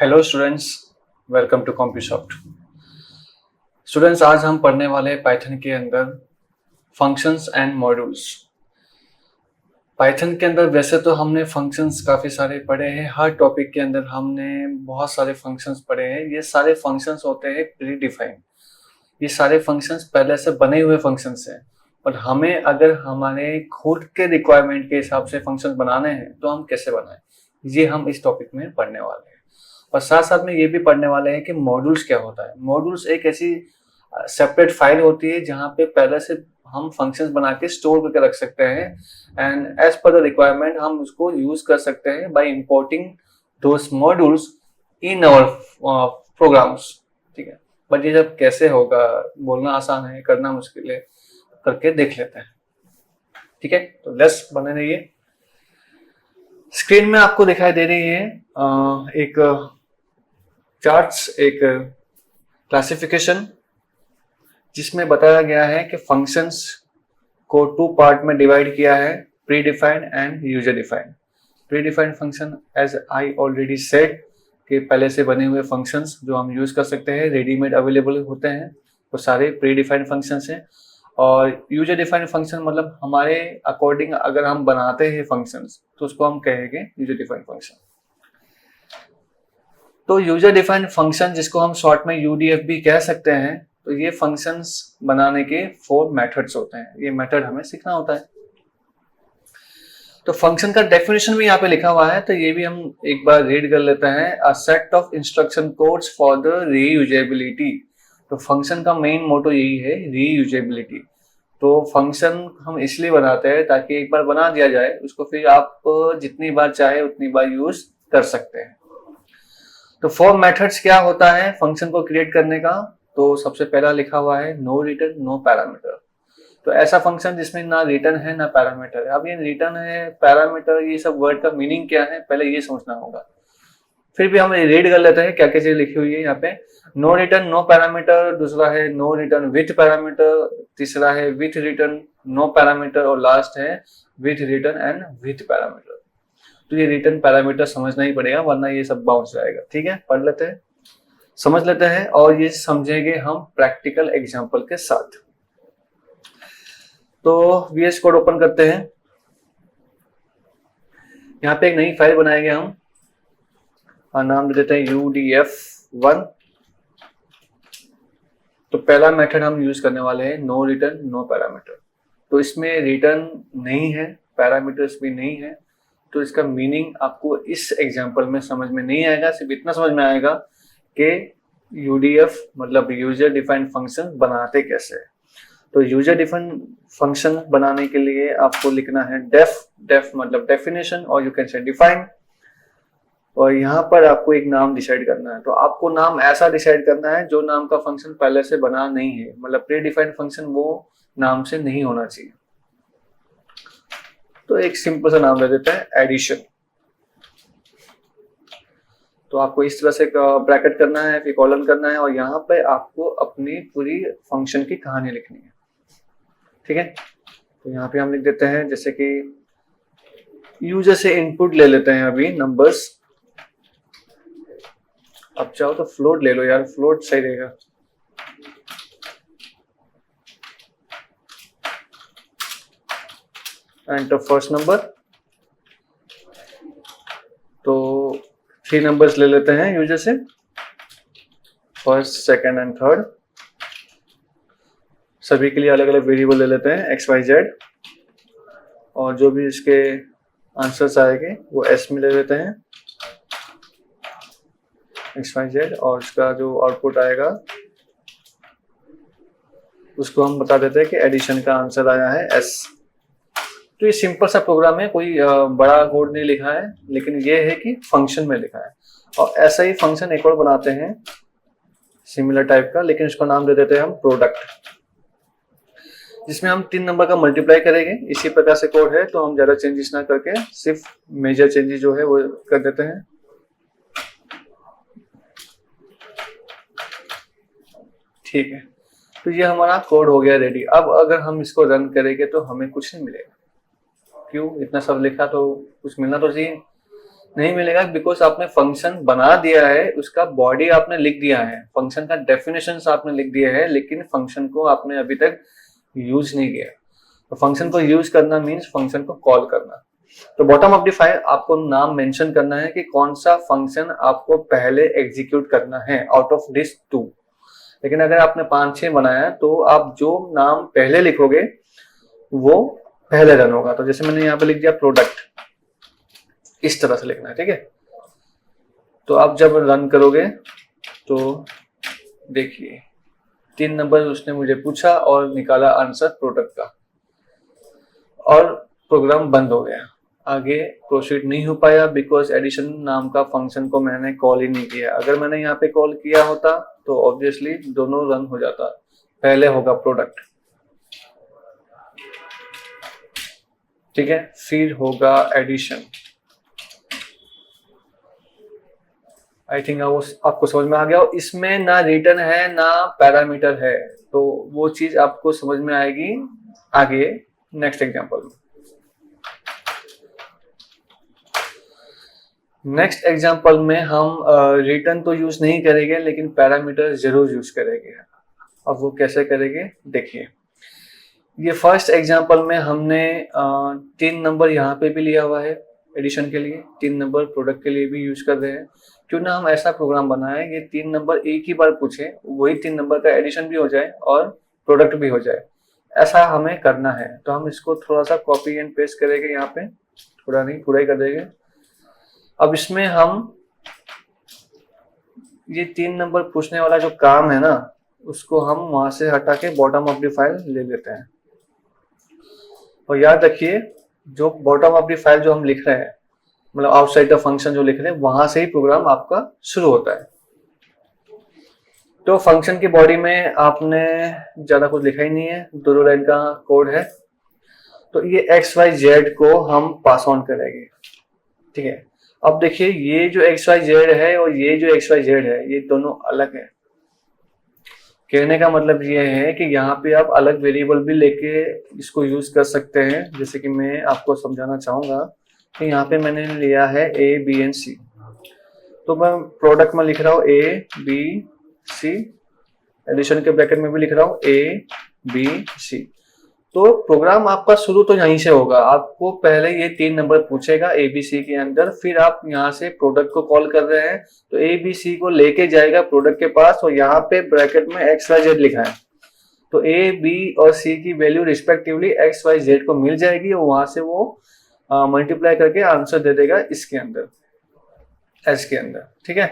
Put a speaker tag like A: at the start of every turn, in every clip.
A: Hello students, welcome to Compusoft. Students, आज हम पढ़ने वाले हैं पाइथन के अंदर फंक्शंस एंड मॉड्यूल्स। पाइथन के अंदर वैसे तो हमने फंक्शंस काफ़ी सारे पढ़े हैं, हर टॉपिक के अंदर हमने बहुत सारे फंक्शंस पढ़े हैं। ये सारे फंक्शंस होते हैं प्री डिफाइंड, ये सारे फंक्शंस पहले से बने हुए फंक्शंस हैं। और हमें अगर हमारे खुद के रिक्वायरमेंट के हिसाब से फंक्शंस बनाने हैं तो हम कैसे बनाएं, ये हम इस टॉपिक में पढ़ने वाले हैं। और साथ साथ में ये भी पढ़ने वाले हैं कि मॉड्यूल्स क्या होता है। मॉड्यूल्स एक ऐसी सेपरेट फाइल होती है जहाँ पे पहले से हम फंक्शंस बना के स्टोर करके रख सकते हैं and as per the requirement हम उसको यूज कर सकते हैं by importing those modules in our programs. ठीक है, बट ये जब कैसे होगा, बोलना आसान है, करना मुश्किल है, करके देख लेते हैं। ठीक है, तो लेट्स बने रहिए। स्क्रीन में आपको दिखाई दे रही है एक चार्ट्स, एक क्लासिफिकेशन जिसमें बताया गया है कि फंक्शंस को टू पार्ट में डिवाइड किया है, predefined and user defined. Predefined function as I already said कि पहले से बने हुए फंक्शंस जो हम यूज कर सकते हैं, रेडीमेड अवेलेबल होते हैं, वो सारे प्री डिफाइंड फंक्शंस हैं। और यूजर डिफाइंड फंक्शन मतलब हमारे अकॉर्डिंग अगर हम बनाते हैं फंक्शंस तो उसको हम कहेंगे यूजर डिफाइंड फंक्शन। तो यूजर डिफाइंड फंक्शन जिसको हम शॉर्ट में यूडीएफ भी कह सकते हैं, तो ये फंक्शंस बनाने के 4 मेथड्स होते हैं। ये मेथड हमें सीखना होता है। तो फंक्शन का डेफिनेशन भी यहाँ पे लिखा हुआ है, तो ये भी हम एक बार रीड कर लेते हैं। A set of instruction codes for the reusability. तो फंक्शन का मेन मोटो यही है, रीयूजेबिलिटी। तो फंक्शन हम इसलिए बनाते हैं ताकि एक बार बना दिया जाए उसको फिर आप जितनी बार चाहे उतनी बार यूज कर सकते हैं। तो 4 मेथड्स क्या होता है फंक्शन को क्रिएट करने का? तो सबसे पहला लिखा हुआ है नो रिटर्न नो पैरामीटर। तो ऐसा फंक्शन जिसमें ना रिटर्न है ना पैरामीटर है। अब ये रिटर्न है, पैरामीटर, ये सब वर्ड का मीनिंग क्या है पहले ये समझना होगा। फिर भी हम रीड कर लेते हैं क्या क्या चीज लिखी हुई है यहाँ पे। नो रिटर्न नो पैरामीटर, दूसरा है नो रिटर्न विथ पैरामीटर, तीसरा है विथ रिटर्न नो पैरामीटर, और लास्ट है with return and with parameter. तो ये रिटर्न पैरामीटर समझना ही पड़ेगा वरना ये सब बाउंस जाएगा। ठीक है, पढ़ लेते हैं, समझ लेते हैं और ये समझेंगे हम प्रैक्टिकल एग्जांपल के साथ। तो VS कोड ओपन करते हैं। यहाँ पे एक नई फाइल बनाएंगे हम और नाम दे देते हैं UDF1। तो पहला मेथड हम यूज करने वाले हैं नो रिटर्न नो पैरामीटर। तो इसमें रिटर्न नहीं है, पैरामीटर्स भी नहीं है, तो इसका मीनिंग आपको इस एग्जांपल में समझ में नहीं आएगा। सिर्फ इतना समझ में आएगा कि UDF मतलब यूजर डिफाइंड फंक्शन बनाते कैसे है। तो यूजर डिफाइंड फंक्शन बनाने के लिए आपको लिखना है डेफ मतलब डेफिनेशन, और यू कैन से डिफाइन। और यहाँ पर आपको एक नाम डिसाइड करना है। तो आपको नाम ऐसा डिसाइड करना है जो नाम का फंक्शन पहले से बना नहीं है, मतलब प्री डिफाइंड फंक्शन वो नाम से नहीं होना चाहिए। तो एक सिंपल सा नाम दे देते हैं एडिशन। तो आपको इस तरह से ब्रैकेट करना है, फिर कॉलन करना है, और यहाँ पे आपको अपनी पूरी फंक्शन की कहानी लिखनी है। ठीक है, तो यहाँ पे हम लिख देते हैं जैसे कि यूजर से इनपुट ले लेते हैं अभी नंबर्स। अब चाहो तो फ्लोट ले लो यार, फ्लोट सही रहेगा। Enter first number. तो 3 नंबर्स ले लेते हैं यूजर से, फर्स्ट सेकंड एंड थर्ड। सभी के लिए अलग अलग वेरिएबल ले लेते हैं XYZ, और जो भी इसके आंसर्स आएंगे वो S में ले लेते हैं XYZ, और उसका जो आउटपुट आएगा उसको हम बता देते हैं कि एडिशन का आंसर आया है S। तो ये सिंपल सा प्रोग्राम है, कोई बड़ा कोड नहीं लिखा है, लेकिन ये है कि फंक्शन में लिखा है। और ऐसा ही फंक्शन एक और बनाते हैं सिमिलर टाइप का, लेकिन इसको नाम दे देते हैं हम प्रोडक्ट, जिसमें हम 3 नंबर का मल्टीप्लाई करेंगे। इसी प्रकार से कोड है, तो हम ज्यादा चेंजेस ना करके सिर्फ मेजर चेंजेस जो है वो कर देते हैं। ठीक है, तो ये हमारा कोड हो गया रेडी। अब अगर हम इसको रन करेंगे तो हमें कुछ नहीं मिलेगा। क्यों? इतना सब लिखा तो कुछ मिलना तो चाहिए। नहीं मिलेगा, बिकॉज आपने फंक्शन बना दिया है, उसका बॉडी आपने लिख दिया है, फंक्शन का डेफिनेशन आपने लिख दिया है, लेकिन फंक्शन को आपने अभी तक यूज नहीं किया। तो फंक्शन को यूज करना मीन्स फंक्शन को कॉल करना। तो बॉटम ऑफ द फाइल आपको नाम मेंशन करना है कि कौन सा फंक्शन आपको पहले एग्जीक्यूट करना है आउट ऑफ दिस 2। लेकिन अगर आपने 5-6 बनाया तो आप जो नाम पहले लिखोगे वो पहले रन होगा। तो जैसे मैंने यहाँ पे लिख दिया प्रोडक्ट, इस तरह से लिखना है, ठीक है। तो आप जब रन करोगे तो देखिए 3 नंबर उसने मुझे पूछा और निकाला आंसर प्रोडक्ट का, और प्रोग्राम बंद हो गया, आगे प्रोसीड नहीं हो पाया बिकॉज एडिशन नाम का फंक्शन को मैंने कॉल ही नहीं किया। अगर मैंने यहाँ पे कॉल किया होता तो ऑब्वियसली दोनों रन हो जाता, पहले होगा प्रोडक्ट, ठीक है, फिर होगा एडिशन। आई थिंक आपको समझ में आ गया। इसमें ना रिटर्न है ना पैरामीटर है, तो वो चीज आपको समझ में आएगी आगे नेक्स्ट एग्जांपल में। नेक्स्ट एग्जांपल में हम रिटर्न तो यूज नहीं करेंगे लेकिन पैरामीटर जरूर यूज करेंगे। अब वो कैसे करेंगे देखिए। ये फर्स्ट एग्जांपल में हमने 3 नंबर यहाँ पे भी लिया हुआ है एडिशन के लिए, 3 नंबर प्रोडक्ट के लिए भी यूज कर रहे हैं। क्यों ना हम ऐसा प्रोग्राम बनाए ये 3 नंबर एक ही बार पूछे, वही 3 नंबर का एडिशन भी हो जाए और प्रोडक्ट भी हो जाए, ऐसा हमें करना है। तो हम इसको थोड़ा सा कॉपी एंड पेस्ट करेंगे यहाँ पे, थोड़ा नहीं पूरा ही कर देंगे। अब इसमें हम ये 3 नंबर पूछने वाला जो काम है ना, उसको हम वहां से हटा के बॉटम ऑफ द फाइल ले लेते हैं। और याद रखिए जो बॉटम ऑफ द फाइल जो हम लिख रहे हैं, मतलब आउटसाइड द फंक्शन जो लिख रहे हैं, वहां से ही प्रोग्राम आपका शुरू होता है। तो फंक्शन की बॉडी में आपने ज्यादा कुछ लिखा ही नहीं है, 2 लाइन का कोड है। तो ये XYZ को हम पास ऑन करेंगे, ठीक है। अब देखिए ये जो XYZ है और ये जो XYZ है ये दोनों अलग है। कहने का मतलब ये है कि यहाँ पे आप अलग वेरिएबल भी लेके इसको यूज कर सकते हैं। जैसे कि मैं आपको समझाना चाहूंगा कि यहाँ पे मैंने लिया है A, B and C। तो मैं प्रोडक्ट में लिख रहा हूँ A, B, C, एडिशन के ब्रैकेट में भी लिख रहा हूँ A, B, C। तो प्रोग्राम आपका शुरू तो यहीं से होगा। आपको पहले ये 3 नंबर पूछेगा ABC के अंदर, फिर आप यहाँ से प्रोडक्ट को कॉल कर रहे हैं तो ABC को लेके जाएगा प्रोडक्ट के पास, और यहाँ पे ब्रैकेट में XYZ लिखा है। तो A, B और C की वैल्यू रिस्पेक्टिवली XYZ को मिल जाएगी और वहां से वो मल्टीप्लाई करके आंसर दे देगा इसके अंदर, S के अंदर, ठीक है।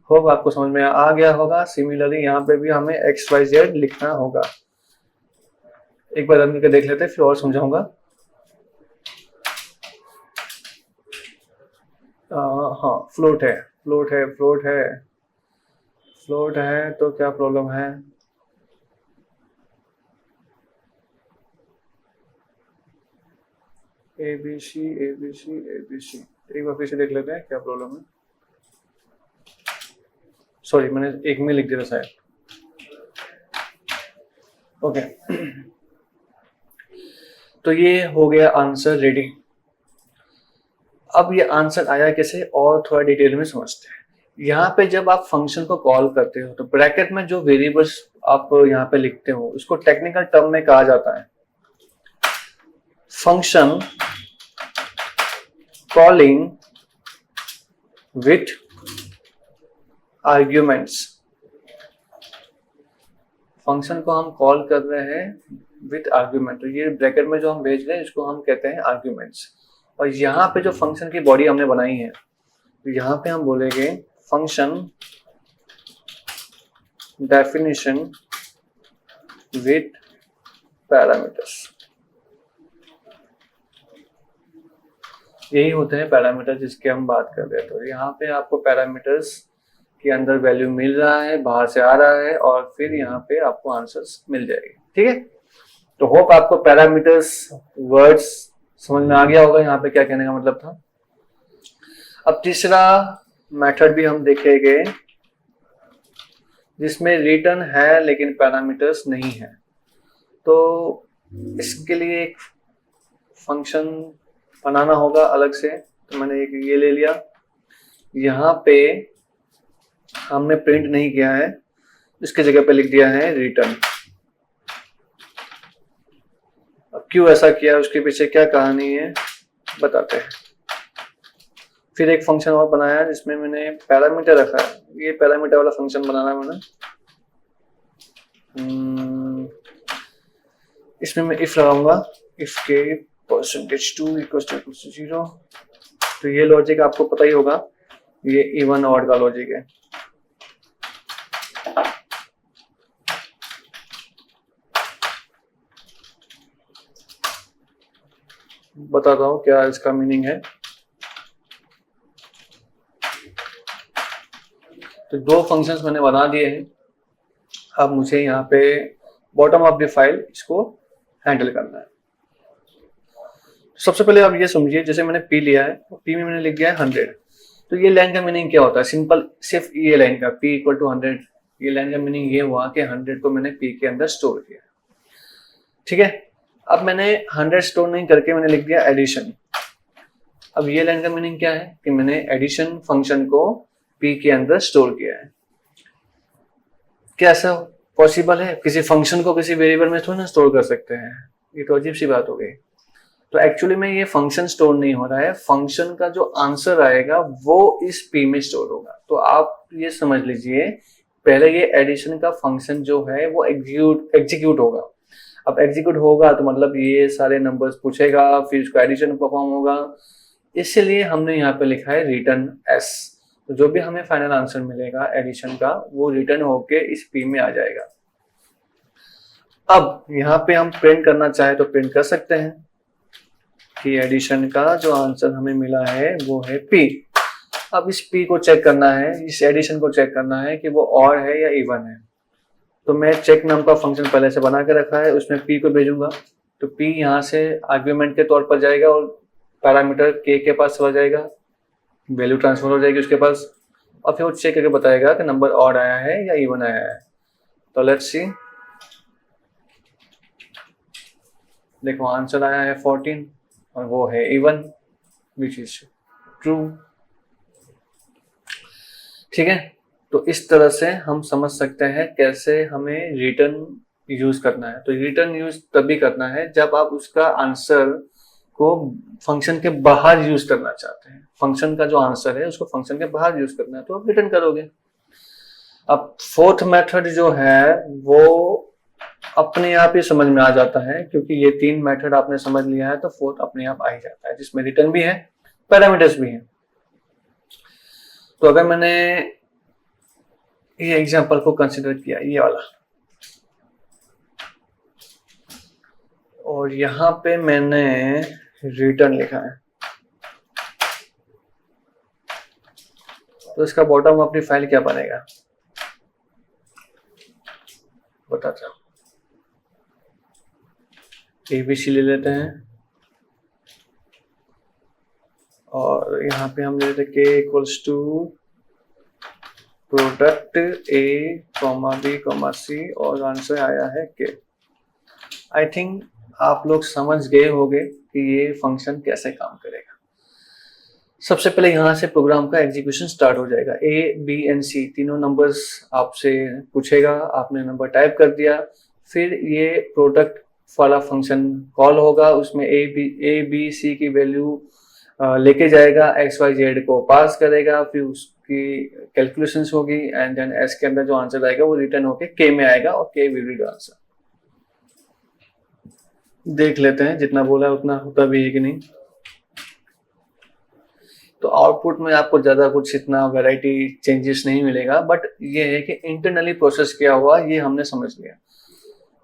A: होप आपको समझ में आ गया होगा। सिमिलरली यहाँ पे भी हमें XYZ लिखना होगा। एक बार रन करके देख लेते हैं फिर और समझाऊंगा। हाँ फ्लोट है, फ्लोट है, फ्लोट है, फ्लोट है, तो क्या प्रॉब्लम है? ABC ABC ABC, एक बार फिर से देख लेते हैं क्या प्रॉब्लम है। सॉरी मैंने एक में लिख दिया था शायद। ओके तो ये हो गया आंसर रेडी। अब ये आंसर आया कैसे और थोड़ा डिटेल में समझते हैं। यहाँ पे जब आप फंक्शन को कॉल करते हो तो ब्रैकेट में जो वेरिएबल्स आप यहाँ पे लिखते हो उसको टेक्निकल टर्म में कहा जाता है function calling with arguments. Function को हम कॉल कर रहे हैं विथ आर्ग्यूमेंट, तो ये ब्रैकेट में जो हम भेज रहे हैं इसको हम कहते हैं आर्ग्यूमेंट्स। और यहाँ पे जो फंक्शन की बॉडी हमने बनाई है तो यहाँ पे हम बोलेंगे फंक्शन डेफिनेशन विथ पैरामीटर्स। यही होते हैं पैरामीटर जिसकी हम बात कर रहे हैं। तो यहाँ पे आपको पैरामीटर्स के अंदर वैल्यू मिल रहा है, बाहर से आ रहा है, और फिर यहाँ पे आपको आंसर्स मिल जाएगी, ठीक है। तो होप आपको पैरामीटर्स वर्ड्स समझ में आ गया होगा यहाँ पे क्या कहने का मतलब था। अब तीसरा मेथड भी हम देखेंगे जिसमें रिटर्न है लेकिन पैरामीटर्स नहीं है। तो इसके लिए एक फंक्शन बनाना होगा अलग से, तो मैंने एक ये ले लिया, यहाँ पे हमने प्रिंट नहीं किया है, इसके जगह पे लिख दिया है रिटर्न। अब क्यों ऐसा किया, उसके पीछे क्या कहानी है बताते हैं। फिर एक फंक्शन और बनाया जिसमें मैंने पैरामीटर रखा है, ये पैरामीटर वाला फंक्शन बनाना है मैंने। इसमें मैं इफ लगाऊंगा, इफ के %2 = 0। तो ये लॉजिक आपको पता ही होगा, ये इवन ऑड का लॉजिक है। बताता हूँ क्या इसका मीनिंग है। तो दो फंक्शंस मैंने बना दिए हैं। अब मुझे यहाँ पे बॉटम ऑफ द फाइल इसको हैंडल करना है। सबसे पहले आप ये समझिए, जैसे मैंने p लिया है, p में मैंने लिख दिया है 100। तो ये लाइन का मीनिंग क्या होता है, सिंपल, सिर्फ ये लाइन का p = 100, ये लाइन का मीनिंग ये हुआ कि 100 को मैंने p के अंदर स्टोर किया। ठीक है, अब मैंने 100 स्टोर नहीं करके मैंने लिख दिया एडिशन। अब ये लाइन का मीनिंग क्या है कि मैंने एडिशन फंक्शन को p के अंदर स्टोर किया है। क्या ऐसा पॉसिबल है? किसी फंक्शन को किसी वेरिएबल में थोड़ी ना स्टोर कर सकते हैं, ये तो अजीब सी बात हो गई। तो एक्चुअली में ये फंक्शन स्टोर नहीं हो रहा है, फंक्शन का जो आंसर आएगा वो इस p में स्टोर होगा। तो आप ये समझ लीजिए, पहले ये एडिशन का फंक्शन जो है वो एग्जीक्यूट होगा। अब एग्जीक्यूट होगा तो मतलब ये सारे नंबर्स पूछेगा, फिर उसका एडिशन परफॉर्म होगा। इसलिए हमने यहाँ पे लिखा है रिटर्न s। तो जो भी हमें फाइनल आंसर मिलेगा एडिशन का, वो रिटर्न होके इस p में आ जाएगा। अब यहाँ पे हम प्रिंट करना चाहे तो प्रिंट कर सकते हैं कि एडिशन का जो आंसर हमें मिला है वो है p। अब इस p को चेक करना है, इस एडिशन को चेक करना है कि वो ऑड है या इवन है। तो मैं चेक नाम का फंक्शन पहले से बना के रखा है, उसमें p को भेजूंगा। तो p यहाँ से आर्ग्यूमेंट के तौर पर जाएगा और पैरामीटर k के पास चला जाएगा, वैल्यू ट्रांसफर हो जाएगी उसके पास, और फिर वो चेक करके बताएगा कि नंबर ऑड आया है या इवन आया है। तो लेट्स सी, देखो आंसर आया है 14 और वो है इवन, विच इज ट्रू। ठीक है, तो इस तरह से हम समझ सकते हैं कैसे हमें रिटर्न यूज करना है। तो रिटर्न यूज तभी करना है जब आप उसका आंसर को फंक्शन के बाहर यूज करना चाहते हैं। फंक्शन का जो आंसर है उसको फंक्शन के बाहर यूज करना है तो आप रिटर्न करोगे। अब फोर्थ मेथड जो है वो अपने आप ही समझ में आ जाता है, क्योंकि ये 3 मेथड आपने समझ लिया है तो फोर्थ अपने आप आ ही जाता है, जिसमें रिटर्न भी है, पैरामीटर्स भी है। तो अगर मैंने ये एग्जांपल को कंसीडर किया, ये वाला, और यहाँ पे मैंने रिटर्न लिखा है, तो इसका बॉटम अपनी फाइल क्या बनेगा बताता हूं। ABC ले लेते हैं और यहाँ पे हम ले लेते K = product A, B, C और आंसर आया है K। आई थिंक आप लोग समझ गए होंगे कि ये फंक्शन कैसे काम करेगा। सबसे पहले यहाँ से प्रोग्राम का एग्जीक्यूशन स्टार्ट हो जाएगा। A, B and C तीनों नंबर्स आपसे पूछेगा, आपने नंबर टाइप कर दिया, फिर ये प्रोडक्ट वाला फंक्शन कॉल होगा, उसमें A, B, C की वैल्यू लेके जाएगा, X, Y, Z को पास करेगा, फिर उसकी कैलकुलेशंस होगी एंड देन S के अंदर जो आंसर आएगा वो रिटर्न होके K में आएगा और K will be the answer. देख लेते हैं जितना बोला उतना होता भी है कि नहीं। तो आउटपुट में आपको ज्यादा कुछ इतना वैरायटी चेंजेस नहीं मिलेगा, बट ये है कि इंटरनली प्रोसेस किया हुआ ये हमने समझ लिया।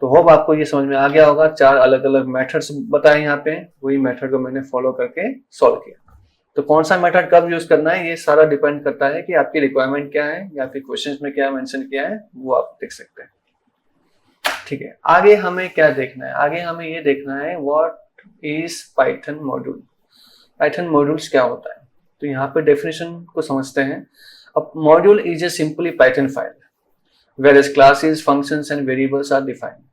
A: तो होप आपको ये समझ में आ गया होगा। 4 अलग अलग मेथड्स बताए यहाँ पे, वही मेथड को मैंने फॉलो करके सॉल्व किया। तो कौन सा मेथड कब यूज करना है ये सारा डिपेंड करता है कि आपकी रिक्वायरमेंट क्या है या फिर क्वेश्चंस में क्या मेंशन किया है, वो आप देख सकते हैं। ठीक है, आगे हमें क्या देखना है? आगे हमें ये देखना है what is Python module. Python modules क्या होता है, तो यहाँ पे डेफिनेशन को समझते हैं। अब module is a simply Python file whereas classes, functions and variables are defined.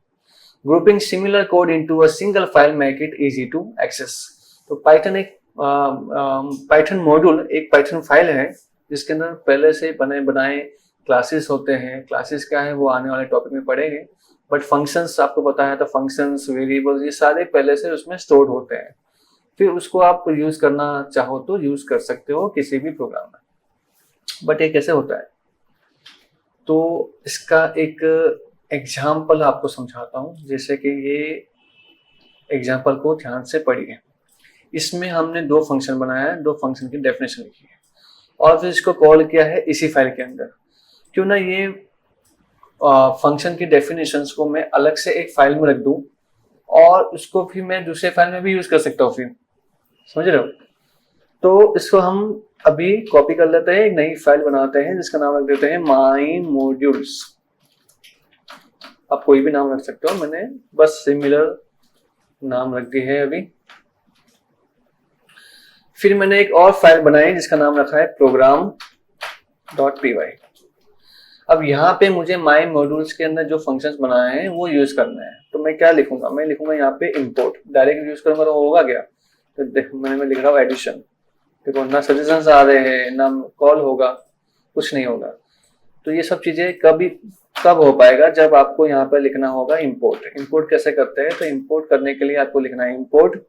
A: Grouping similar code into a single file make it easy to access. तो पाइथन एक पाइथन मॉड्यूल एक पाइथन फाइल है जिसके अंदर पहले से बने बनाए क्लासेस होते हैं। क्लासेस क्या है वो आने वाले टॉपिक में पढ़ेंगे, बट फंक्शंस आपको पता है तो फंक्शंस, वेरिएबल्स ये सारे पहले से उसमें स्टोर होते हैं। फिर उसको आप यूज करना चाहो तो यूज कर सकते हो किसी भी प्रोग्राम में। बट ये कैसे होता है, तो इसका एक एग्जाम्पल आपको समझाता हूँ। जैसे कि ये एग्जाम्पल को ध्यान से पढ़िए। इसमें हमने दो फंक्शन बनाया है, दो फंक्शन की डेफिनेशन लिखी है और फिर इसको कॉल किया है इसी फाइल के अंदर। क्यों ना ये फंक्शन की डेफिनेशंस को मैं अलग से एक फाइल में रख दूं और उसको फिर मैं दूसरे फाइल में भी यूज कर सकता हूँ। फिर समझ रहे हो? तो इसको हम अभी कॉपी कर लेते हैं, एक नई फाइल बनाते हैं जिसका नाम रख देते हैं माई मॉड्यूल्स। आप कोई भी नाम रख सकते हो, मैंने बस सिमिलर नाम रख दी है अभी। फिर मैंने एक और फाइल बनाई जिसका नाम रखा है program.py। अब यहाँ पे मुझे माई मॉड्यूल्स के अंदर जो फंक्शंस बनाए हैं वो यूज करना है। तो मैं क्या लिखूंगा, मैं लिखूंगा यहाँ पे इंपोर्ट। डायरेक्ट यूज करूंगा तो होगा क्या, तो देखो मैं लिख रहा हूँ एडिशन। देखो ना सजेशंस आ रहे हैं ना कॉल होगा, कुछ नहीं होगा। तो ये सब चीजें कब हो पाएगा, जब आपको यहाँ पर लिखना होगा इंपोर्ट। इंपोर्ट कैसे करते हैं, तो इंपोर्ट करने के लिए आपको लिखना है इंपोर्ट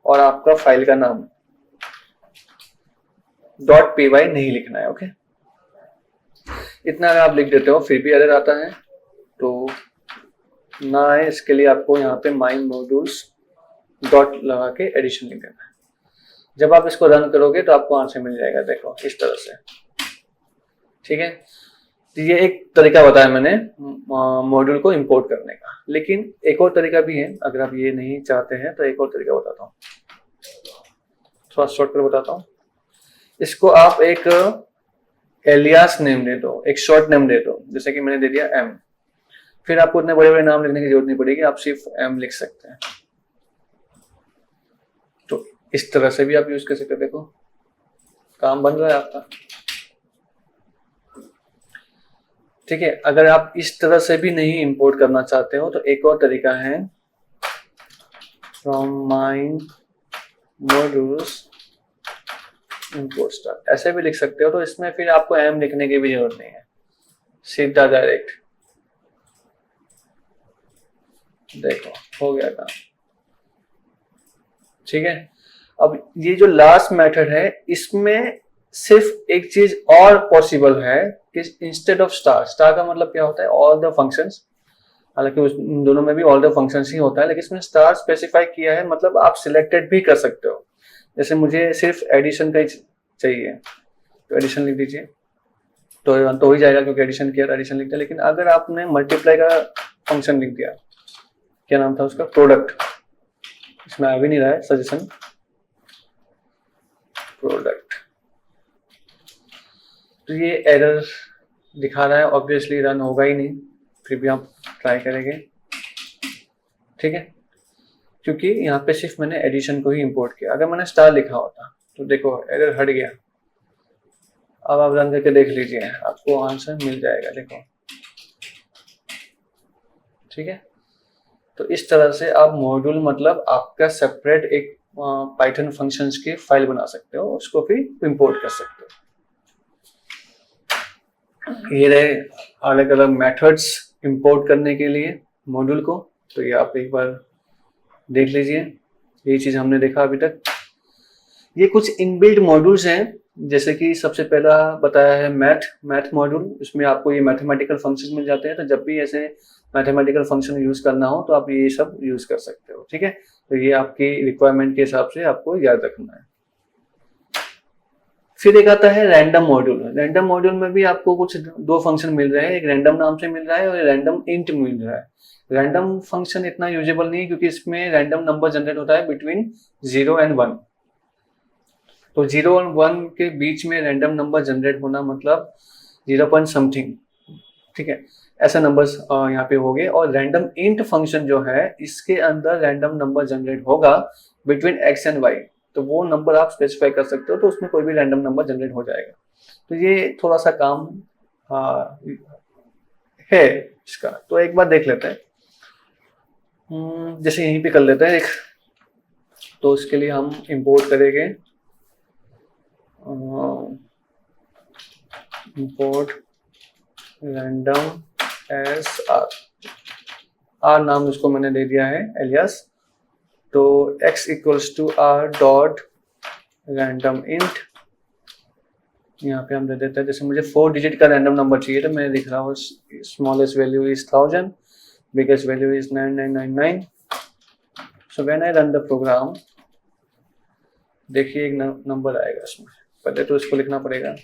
A: और आपका फाइल का नाम .py नहीं लिखना है। ओके, इतना अगर आप लिख देते हो फिर भी एरर आता है तो ना है, इसके लिए आपको यहाँ पे माई मॉड्यूल्स डॉट लगा के एडिशन लिख देना है। जब आप इसको रन करोगे तो आपको आंसर मिल जाएगा, देखो इस तरह से। ठीक है, तो ये एक तरीका बताया मैंने मॉड्यूल को इंपोर्ट करने का। लेकिन एक और तरीका भी है, अगर आप ये नहीं चाहते हैं तो एक और तरीका बताता हूँ, थोड़ा शॉर्टकट बताता हूँ। इसको आप एक एलियास नेम दे दो, एक शॉर्ट नेम दे दो, जैसे कि मैंने दे दिया एम। फिर आपको इतने बड़े बड़े नाम लिखने की जरूरत नहीं पड़ेगी, आप सिर्फ एम लिख सकते हैं। तो इस तरह से भी आप यूज कर सकते हैं। देखो काम बन रहा है आपका। ठीक है, अगर आप इस तरह से भी नहीं इंपोर्ट करना चाहते हो तो एक और तरीका है from my modules import star, ऐसे भी लिख सकते हो। तो इसमें फिर आपको एम लिखने की भी जरूरत नहीं है, सीधा डायरेक्ट। देखो हो गया काम। ठीक है, अब ये जो लास्ट मेथड है इसमें सिर्फ एक चीज और पॉसिबल है कि इंस्टेड ऑफ स्टार, स्टार का मतलब क्या होता है, ऑल द फंक्शंस। हालांकि उन दोनों में भी ऑल द फंक्शंस ही होता है, लेकिन इसमें स्टार स्पेसिफाई किया है, मतलब आप सिलेक्टेड भी कर सकते हो। जैसे मुझे सिर्फ एडिशन का ही चाहिए तो एडिशन लिख दीजिए, तो हो ही जाएगा, क्योंकि एडिशन किया एडिशन लिख दिया। लेकिन अगर आपने मल्टीप्लाई का फंक्शन लिख दिया, क्या नाम था उसका, प्रोडक्ट, इसमें आ भी नहीं रहा है सजेशन, प्रोडक्ट, तो ये एरर दिखा रहा है। ऑब्वियसली रन होगा ही नहीं, फिर भी आप ट्राई करेंगे। ठीक है, क्योंकि यहाँ पे सिर्फ मैंने एडिशन को ही इंपोर्ट किया। अगर मैंने स्टार लिखा होता तो देखो एरर हट गया। अब आप रन करके देख लीजिए, आपको आंसर मिल जाएगा। देखो ठीक है, तो इस तरह से आप मॉड्यूल मतलब आपका सेपरेट एक पाइथन फंक्शंस की फाइल बना सकते हो, उसको फिर इंपोर्ट कर सकते हो। ये रहे अलग अलग मेथड्स इंपोर्ट करने के लिए मॉड्यूल को। तो ये आप एक बार देख लीजिए, ये चीज हमने देखा अभी तक। ये कुछ इनबिल्ट मॉड्यूल्स हैं, जैसे कि सबसे पहला बताया है मैथ मॉड्यूल। इसमें आपको ये मैथमेटिकल फंक्शन मिल जाते हैं, तो जब भी ऐसे मैथमेटिकल फंक्शन यूज करना हो तो आप ये सब यूज कर सकते हो। ठीक है, तो ये आपकी रिक्वायरमेंट के हिसाब से आपको याद रखना है। फिर एक आता है रैंडम मॉड्यूल। रैंडम मॉड्यूल में भी आपको कुछ दो फंक्शन मिल रहे हैं, एक रैंडम नाम से मिल रहा है और रैंडम इंट मिल रहा है। रैंडम फंक्शन इतना यूजेबल नहीं है, क्योंकि इसमें रैंडम नंबर जनरेट होता है बिटवीन 0 and 1। तो 0 और 1 के बीच में रैंडम नंबर जनरेट होना मतलब 0 पॉइंट समथिंग। ठीक है, ऐसे नंबर्स यहाँ पे हो गए। और रैंडम इंट फंक्शन जो है इसके अंदर रैंडम नंबर जनरेट होगा बिटवीन x and y। तो वो नंबर आप स्पेसिफाई कर सकते हो, तो उसमें कोई भी रैंडम नंबर जनरेट हो जाएगा। तो ये थोड़ा सा काम है इसका, तो एक बार देख लेते हैं। जैसे यहीं पे कर लेते हैं, एक तो इसके लिए हम इंपोर्ट करेंगे इंपोर्ट रैंडम एस आर नाम इसको मैंने दे दिया है एलियास। तो x equals to R dot random int, यहाँ पे हम दे देते हैं, जैसे मुझे 4 डिजिट का रैंडम नंबर चाहिए तो मैं लिख रहा हूँ smallest value is 1000, biggest value is 9999। So when I run the program, देखिए एक नंबर आएगा इसमें, पहले तो इसको लिखना पड़ेगा।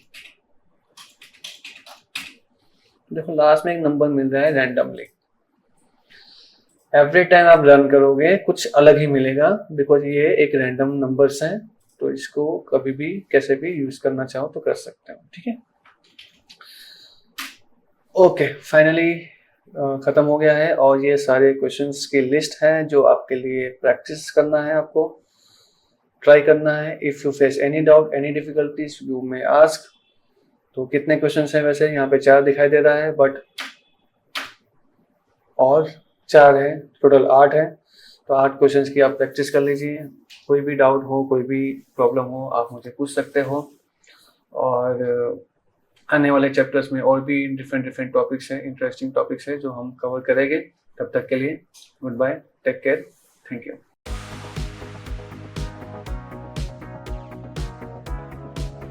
A: देखो लास्ट में एक नंबर मिल रहा है रैंडमली। एवरी टाइम आप रन करोगे कुछ अलग ही मिलेगा, बिकॉज ये एक रैंडम नंबर्स हैं, तो इसको कभी भी कैसे भी यूज करना चाहो तो कर सकते हो, ठीक है। ओके, फाइनली खत्म हो गया है, और ये सारे क्वेश्चंस की लिस्ट है जो आपके लिए प्रैक्टिस करना है, आपको ट्राई करना है। If you face any doubt any difficulties you may ask. तो कितने क्वेश्चंस हैं वैसे, यहाँ पे 4 दिखाई दे रहा है, बट और 4 है, टोटल 8 है। तो 8 क्वेश्चंस की आप प्रैक्टिस कर लीजिए। कोई भी डाउट हो, कोई भी प्रॉब्लम हो, आप मुझे पूछ सकते हो। और आने वाले चैप्टर्स में और भी डिफरेंट टॉपिक्स हैं, इंटरेस्टिंग टॉपिक्स हैं जो हम कवर करेंगे। तब तक के लिए goodbye, take care, thank you.